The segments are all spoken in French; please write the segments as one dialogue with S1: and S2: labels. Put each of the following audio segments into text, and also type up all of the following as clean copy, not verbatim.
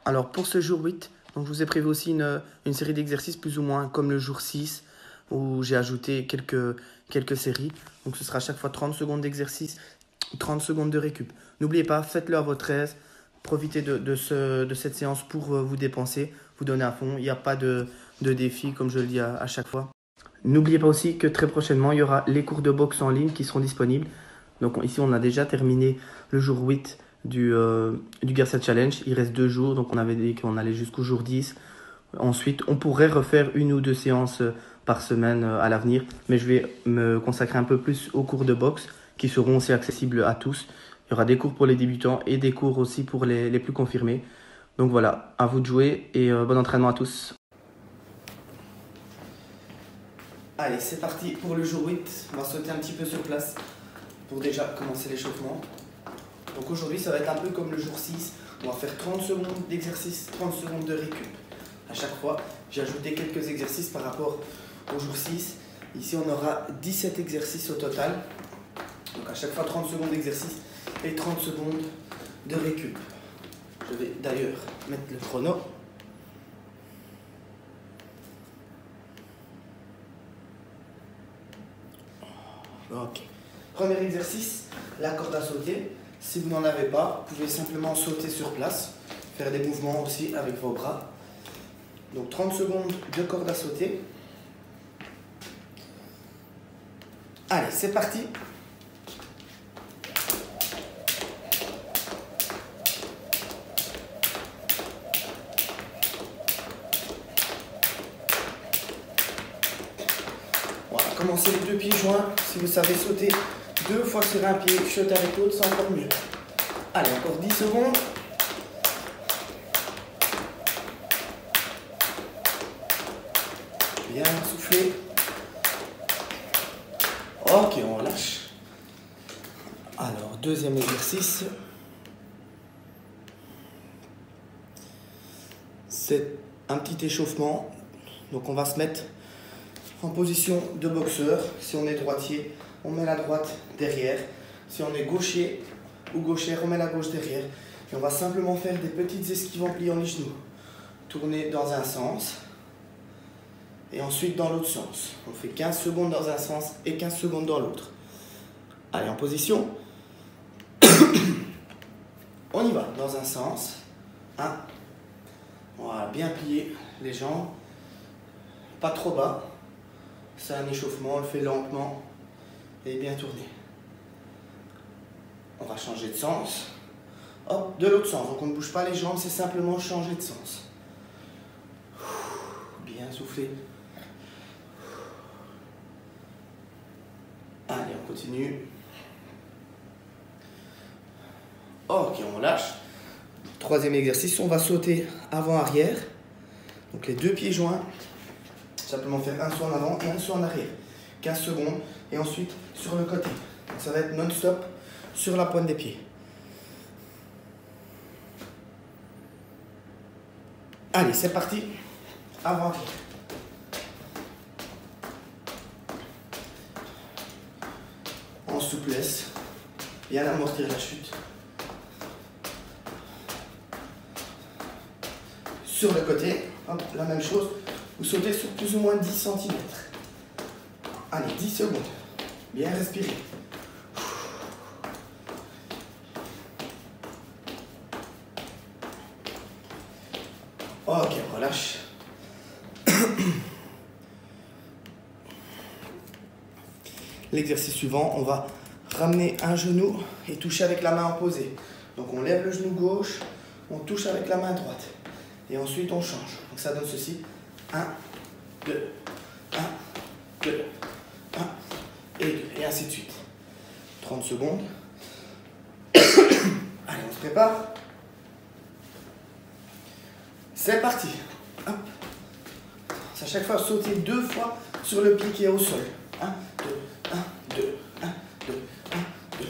S1: Alors pour ce jour 8, donc je vous ai prévu aussi une série d'exercices plus ou moins comme le jour 6 où j'ai ajouté quelques séries. Donc ce sera à chaque fois 30 secondes d'exercice, 30 secondes de récup. N'oubliez pas, faites-le à votre aise. Profitez de cette séance pour vous dépenser, vous donner à fond. Il n'y a pas de défi comme je le dis à chaque fois. N'oubliez pas aussi que très prochainement, il y aura les cours de boxe en ligne qui seront disponibles. Donc ici, on a déjà terminé le jour 8 du Garcia Challenge. Il reste 2 jours, donc on avait dit qu'on allait jusqu'au jour 10. Ensuite, on pourrait refaire 1 ou 2 séances par semaine à l'avenir. Mais je vais me consacrer un peu plus aux cours de boxe qui seront aussi accessibles à tous. Il y aura des cours pour les débutants et des cours aussi pour les plus confirmés. Donc voilà, à vous de jouer et bon entraînement à tous. Allez, c'est parti pour le jour 8. On va sauter un petit peu sur place pour déjà commencer l'échauffement. Donc aujourd'hui, ça va être un peu comme le jour 6. On va faire 30 secondes d'exercice, 30 secondes de récup. À chaque fois, j'ai ajouté quelques exercices par rapport au jour 6. Ici, on aura 17 exercices au total. Donc à chaque fois, 30 secondes d'exercice et 30 secondes de récup. Je vais d'ailleurs mettre le chrono. Ok. Premier exercice, la corde à sauter. Si vous n'en avez pas, vous pouvez simplement sauter sur place, faire des mouvements aussi avec vos bras. Donc 30 secondes de corde à sauter. Allez, c'est parti. Voilà, commencez les 2 pieds joints. Si vous savez sauter 2 fois sur un pied, sauter avec l'autre, c'est encore mieux. Allez, encore 10 secondes. Bien souffler. Ok, on relâche. Alors, deuxième exercice. C'est un petit échauffement. Donc on va se mettre en position de boxeur. Si on est droitier, on met la droite derrière. Si on est gaucher ou gauchère, on met la gauche derrière. Et on va simplement faire des petites esquives en pliant les genoux. Tourner dans un sens. Et ensuite dans l'autre sens. On fait 15 secondes dans un sens et 15 secondes dans l'autre. Allez, en position. On y va. Dans un sens. 1. Voilà, bien plier les jambes. Pas trop bas. C'est un échauffement, on le fait lentement et bien tourné. On va changer de sens. Hop, de l'autre sens. Donc on ne bouge pas les jambes, c'est simplement changer de sens. Bien souffler. Allez, on continue. Ok, on lâche. Troisième exercice, on va sauter avant-arrière. Donc les 2 pieds joints. Simplement faire un saut en avant et un saut en arrière. 15 secondes. Et ensuite sur le côté. Donc ça va être non-stop sur la pointe des pieds. Allez, c'est parti. Avant-arrière. En souplesse. Bien amortir la chute. Sur le côté, hop, la même chose. Vous sautez sur plus ou moins 10 cm. Allez, 10 secondes. Bien respirer. Ok, on relâche. L'exercice suivant, on va ramener un genou et toucher avec la main opposée. Donc on lève le genou gauche, on touche avec la main droite. Et ensuite on change. Donc ça donne ceci. 1, 2, 1, 2, 1 et 2. Et ainsi de suite. 30 secondes. Allez, on se prépare. C'est parti. Hop. C'est à chaque fois sauter 2 fois sur le pied qui est au sol. 1, 2, 1, 2, 1, 2, 1, 2.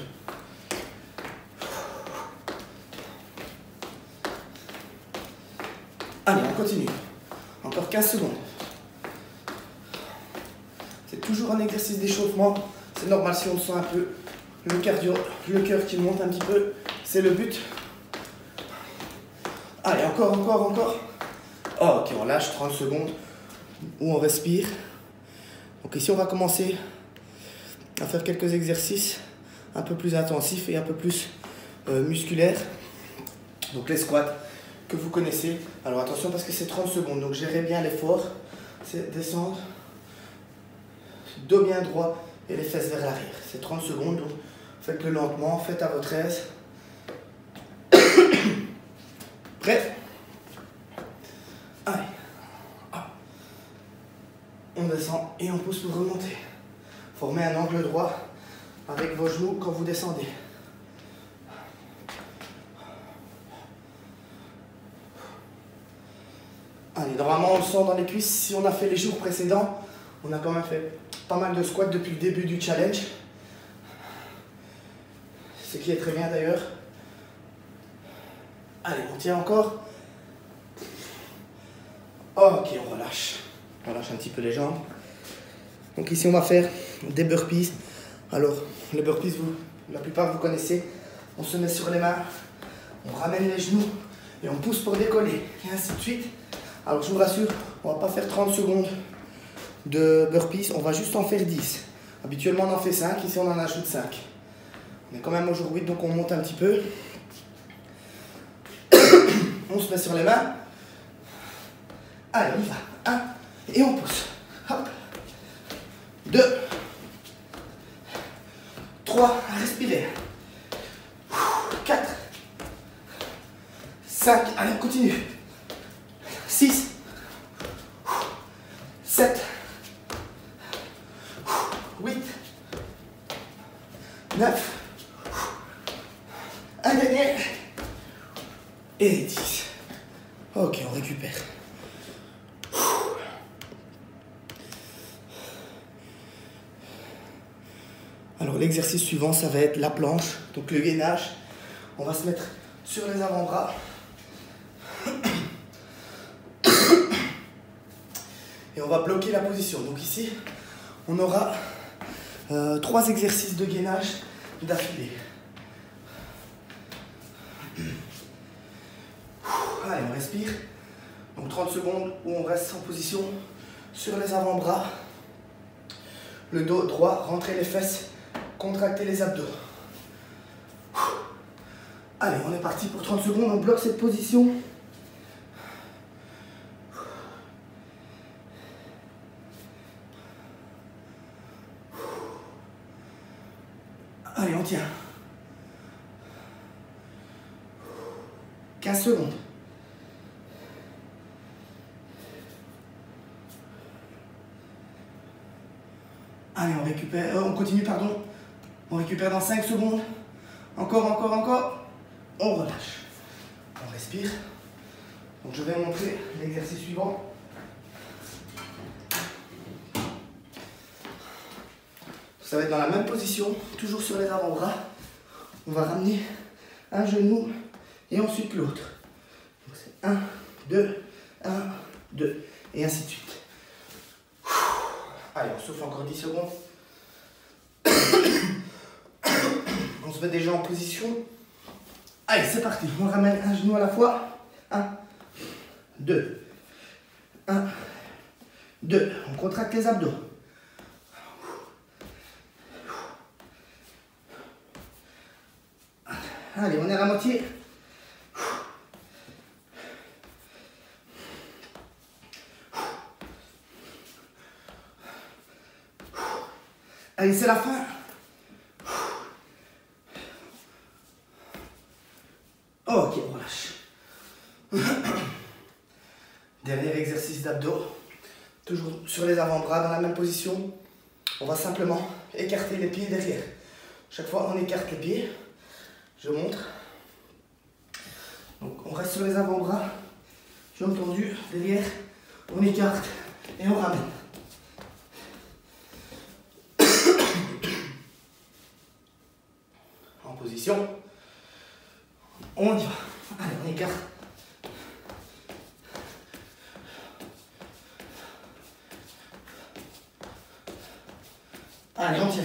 S1: Allez, on continue. Encore 15 secondes. C'est toujours un exercice d'échauffement. C'est normal si on sent un peu le cardio, le cœur qui monte un petit peu. C'est le but. Allez, encore, encore, encore. Oh, ok, on lâche 30 secondes où on respire. Donc ici, on va commencer à faire quelques exercices un peu plus intensifs et un peu plus musculaires. Donc les squats que vous connaissez. Alors attention parce que c'est 30 secondes, donc gérez bien l'effort. C'est descendre, dos bien droit et les fesses vers l'arrière. C'est 30 secondes, donc faites-le lentement, faites à votre aise. Prêt? Allez. On descend et on pousse pour remonter. Formez un angle droit avec vos genoux quand vous descendez. Allez, normalement on le sent dans les cuisses. Si on a fait les jours précédents, on a quand même fait pas mal de squats depuis le début du challenge. Ce qui est très bien d'ailleurs. Allez, on tient encore. Ok, on relâche. On relâche un petit peu les jambes. Donc ici on va faire des burpees. Alors les burpees, la plupart vous connaissez. On se met sur les mains, on ramène les genoux et on pousse pour décoller. Et ainsi de suite. Alors je vous rassure, on ne va pas faire 30 secondes de burpees, on va juste en faire 10. Habituellement on en fait 5, ici on en ajoute 5. On est quand même au jour 8, donc on monte un petit peu. On se met sur les mains. Allez, on y va. 1, et on pousse. Hop. 2, 3, respirez. 4, 5, allez, on continue. 6, 7, 8, 9, un dernier, et 10. Ok, on récupère. Alors l'exercice suivant, ça va être la planche, donc le gainage. On va se mettre sur les avant-bras. Et on va bloquer la position. Donc ici, on aura 3 exercices de gainage d'affilée. Allez, on respire. Donc 30 secondes où on reste en position sur les avant-bras. Le dos droit, rentrez les fesses, contractez les abdos. Allez, on est parti pour 30 secondes, on bloque cette position. Allez, on tient. 15 secondes. Allez, on récupère, on continue, pardon. On récupère dans 5 secondes. Encore, encore, encore. On relâche. On respire. Donc je vais montrer l'exercice suivant. Ça va être dans la même position, toujours sur les avant-bras. On va ramener un genou et ensuite l'autre. Donc c'est 1, 2, 1, 2 et ainsi de suite. Allez, on souffle encore 10 secondes. On se met déjà en position. Allez, c'est parti. On ramène un genou à la fois. 1, 2, 1, 2. On contracte les abdos. Allez, on est à la moitié. Allez, c'est la fin. Ok, on relâche. Dernier exercice d'abdos. Toujours sur les avant-bras, dans la même position. On va simplement écarter les pieds derrière. Chaque fois, on écarte les pieds. Je montre. Donc, on reste sur les avant-bras. Jambes tendues, derrière. On écarte et on ramène. En position. On y va. Allez, on écarte. Allez, on tient.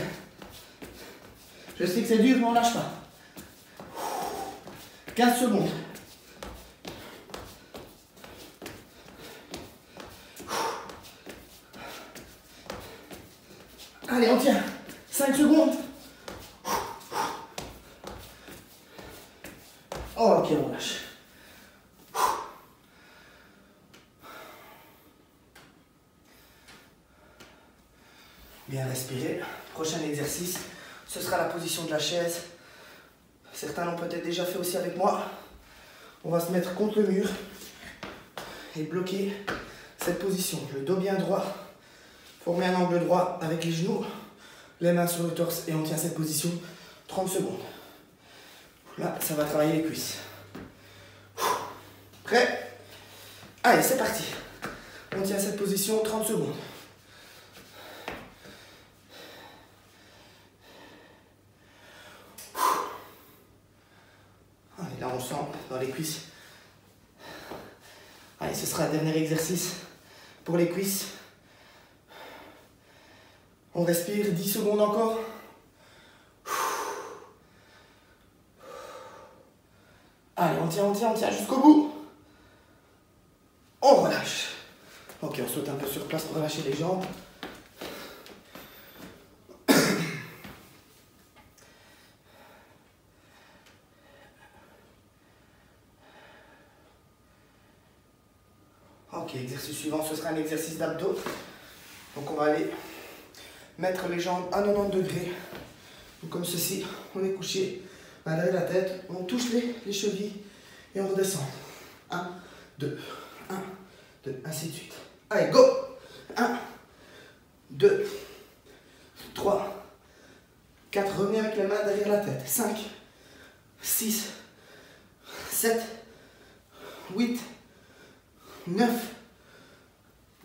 S1: Je sais que c'est dur, mais on lâche pas. 15 secondes. Allez, on tient. 5 secondes. Oh, ok, on lâche. Bien respirer. Prochain exercice, ce sera la position de la chaise. Certains l'ont peut-être déjà fait aussi avec moi. On va se mettre contre le mur et bloquer cette position. Le dos bien droit, former un angle droit avec les genoux, les mains sur le torse et on tient cette position 30 secondes. Là, ça va travailler les cuisses. Prêt? Allez, c'est parti. On tient cette position 30 secondes. Allez, là, on sent dans les cuisses. Allez, ce sera le dernier exercice pour les cuisses. On respire 10 secondes encore. Allez, on tient jusqu'au bout. On relâche. Ok, on saute un peu sur place pour relâcher les jambes. Ok, exercice suivant, ce sera un exercice d'abdos. Donc on va aller mettre les jambes à 90 degrés. Donc comme ceci, on est couché, main derrière la tête, on touche les chevilles et on redescend. 1, 2, 1, 2, ainsi de suite. Allez, go! 1, 2, 3, 4, revenez avec les mains derrière la tête. 5, 6, 7, 8, 9,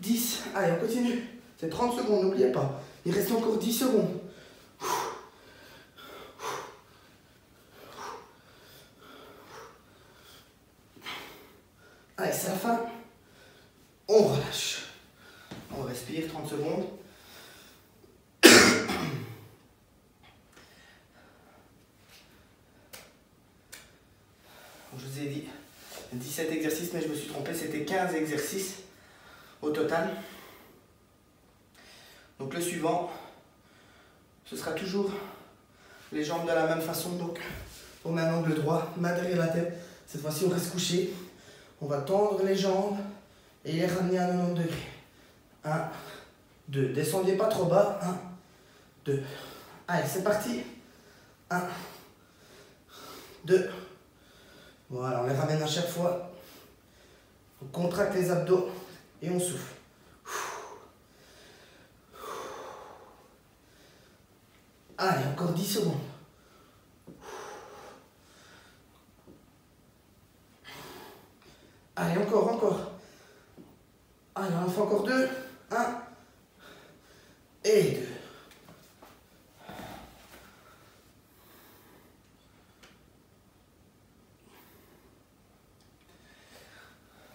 S1: 10. Allez, on continue. C'est 30 secondes, n'oubliez pas. Il reste encore 10 secondes. Allez, c'est la fin. On relâche. On respire 30 secondes. Je vous ai dit 17 exercices, mais je me suis trompé, c'était 15 exercices au total. Donc le suivant, ce sera toujours les jambes de la même façon. Donc on met un angle droit, main derrière la tête. Cette fois-ci, on reste couché. On va tendre les jambes et les ramener à 90 degrés. 1, 2. Descendez pas trop bas. 1, 2. Allez, c'est parti. 1, 2. Voilà, on les ramène à chaque fois. On contracte les abdos et on souffle. Allez, encore 10 secondes. Allez, encore. Allez, on en fait encore 2. 1 et 2.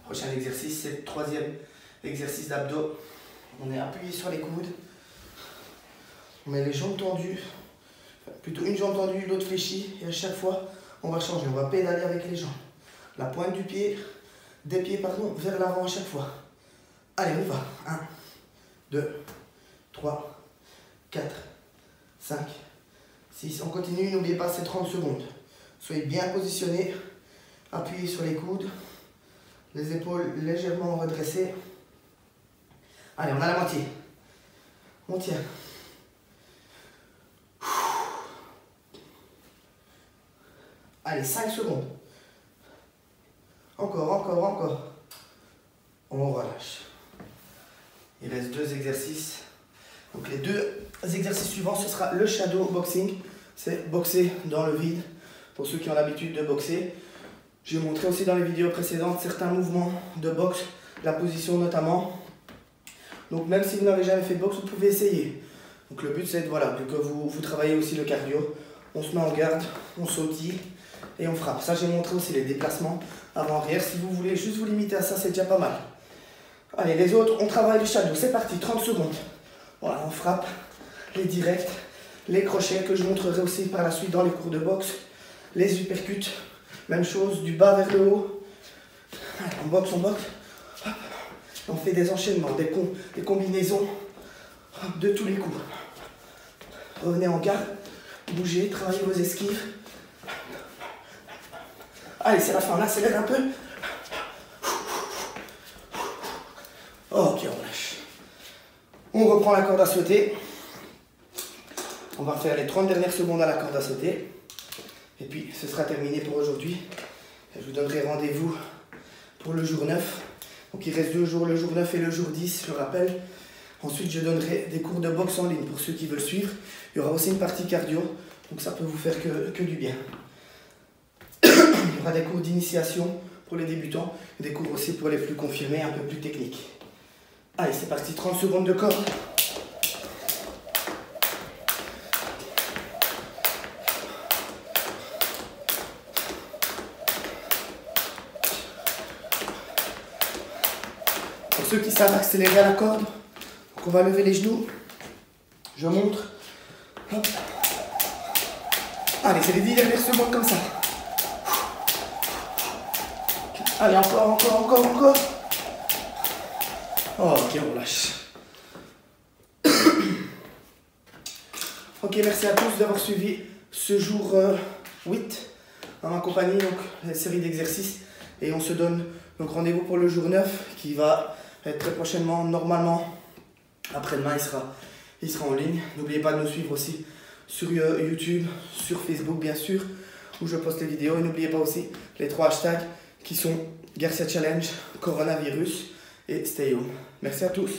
S1: Prochain exercice, c'est le 3e exercice d'abdos. On est appuyé sur les coudes. On met les jambes tendues. Enfin, plutôt une jambe tendue, l'autre fléchie. Et à chaque fois, on va changer. On va pédaler avec les jambes. La pointe du pied, des pieds, pardon, vers l'avant à chaque fois. Allez, on va. 1, 2, 3, 4, 5, 6. On continue, n'oubliez pas, c'est 30 secondes. Soyez bien positionnés. Appuyez sur les coudes. Les épaules légèrement redressées. Allez, on a la moitié. On tient. Allez, 5 secondes. Encore. On relâche. Il reste 2 exercices. Donc les 2 exercices suivants, ce sera le shadow boxing. C'est boxer dans le vide. Pour ceux qui ont l'habitude de boxer. J'ai montré aussi dans les vidéos précédentes certains mouvements de boxe, la position notamment. Donc même si vous n'avez jamais fait de boxe, vous pouvez essayer. Donc le but c'est que vous travaillez aussi le cardio. On se met en garde, on sautille et on frappe. Ça j'ai montré aussi les déplacements avant-arrière. Si vous voulez juste vous limiter à ça, c'est déjà pas mal. Allez, les autres, on travaille le shadow. C'est parti, 30 secondes. Voilà, on frappe les directs, les crochets que je montrerai aussi par la suite dans les cours de boxe, les uppercuts. Même chose, du bas vers le haut. On boxe. On fait des enchaînements, des combinaisons de tous les coups. Revenez en garde, bougez, travaillez vos esquives. Allez, c'est la fin, on accélère un peu. Ok, on lâche. On reprend la corde à sauter. On va faire les 30 dernières secondes à la corde à sauter. Et puis, ce sera terminé pour aujourd'hui. Je vous donnerai rendez-vous pour le jour 9. Donc, il reste 2 jours, le jour 9 et le jour 10, je rappelle. Ensuite, je donnerai des cours de boxe en ligne pour ceux qui veulent suivre. Il y aura aussi une partie cardio. Donc, ça peut vous faire que du bien. Il y aura des cours d'initiation pour les débutants. Et des cours aussi pour les plus confirmés, un peu plus techniques. Allez, c'est parti, 30 secondes de corde. Pour ceux qui savent accélérer à la corde, donc on va lever les genoux. Je montre. Hop. Allez, c'est les 10 dernières secondes comme ça. Allez, encore. Ok, on lâche. Ok, merci à tous d'avoir suivi ce jour 8 dans ma compagnie, donc la série d'exercices. Et on se donne donc rendez-vous pour le jour 9 qui va être très prochainement, normalement après-demain il sera en ligne. N'oubliez pas de nous suivre aussi sur YouTube, sur Facebook bien sûr, où je poste les vidéos. Et n'oubliez pas aussi les 3 hashtags qui sont Garcia Challenge, Coronavirus et Stay Home. Merci à tous.